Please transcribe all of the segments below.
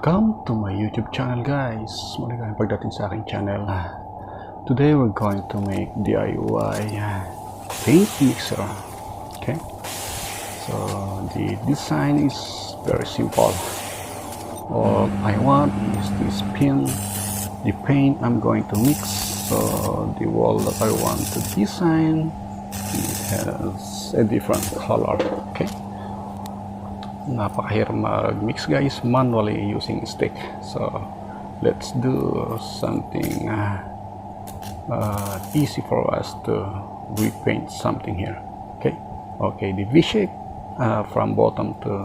Welcome to my YouTube channel, guys. Muli kayong pagdating sa aking channel. Today we're going to make DIY paint mixer. Okay, so the design is very simple. All I want is to spin the paint I'm going to mix. So the wall that I want to design, it has a different color. Okay, napakahirap mag-mix, guys, manually using stick. So let's do something easy for us to repaint something here. Okay, the V shape from bottom to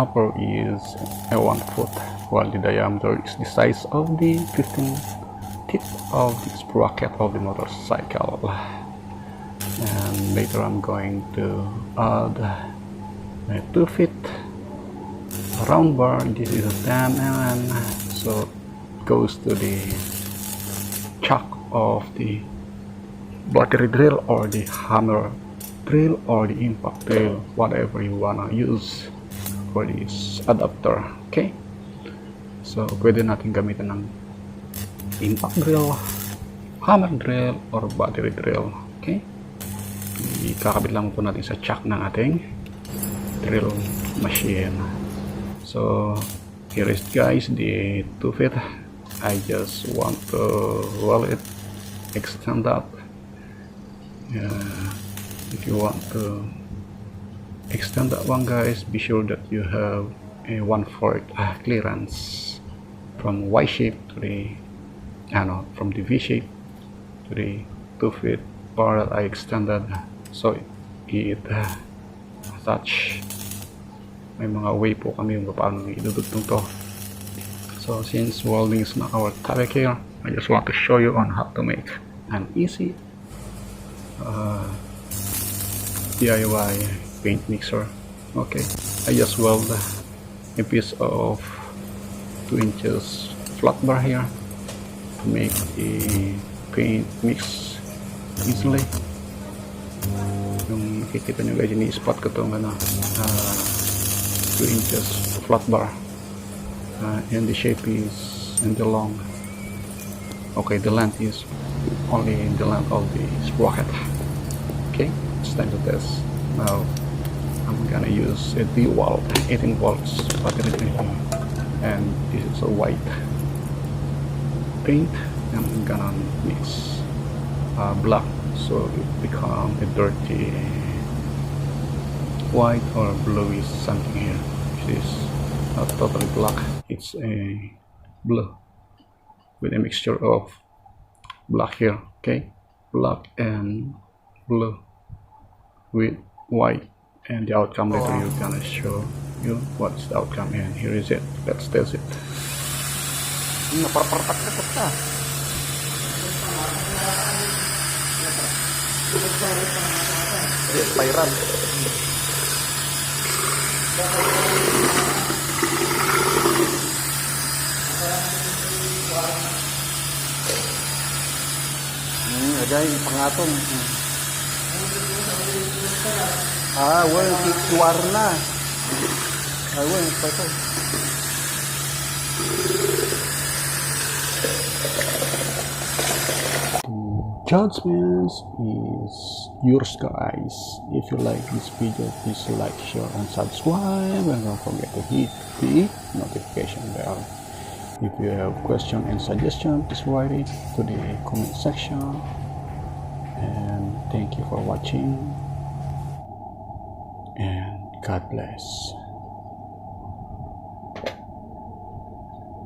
upper is a 1 foot, while the diameter is the size of the 15 teeth of the sprocket of the motorcycle. And later I'm going to add a 2 feet round bar. This is a 10 mm, so it goes to the chuck of the battery drill or the hammer drill or the impact drill, whatever you wanna use for this adapter. Okay, so pwede natin gamitin ng impact drill, hammer drill, or battery drill. Okay, ikakabit lang po natin sa chuck ng ating drill machine. So here is, guys, the 2 feet. I just want to roll it, extend that. If you want to extend that one, guys, be sure that you have a 1/4 clearance from Y shape to the from the V shape to the 2 feet bar that I extended, so it attach. May mga way po kami kung paano idudugtong to. So since welding is not our topic here, I just want to show you on how to make an easy DIY paint mixer. Okay, I just weld a piece of 2 inches flat bar here to make the paint mix easily. Yung nakikita nyo, guys, ini-spot ko itong 2 inches flat bar, and the shape is in the long. Okay, the length is only the length of the sprocket. Okay, it's time to test. Now I'm gonna use a D-Walt 18 volts battery drill, and this is a white paint, and I'm gonna mix black so it become a dirty white or bluish something here. This is not totally black, it's a blue with a mixture of black here. Okay, black and blue with white, and the outcome later you're gonna show you what's the outcome, and here is it. Let's test it. Spiral. Ada yung pangatong. Well, warna. Well, ito. Judgment is yours, guys. If you like this video, please like, share, and subscribe, and don't forget to hit the notification bell. If you have question and suggestion, please write it to the comment section. And thank you for watching, and God bless.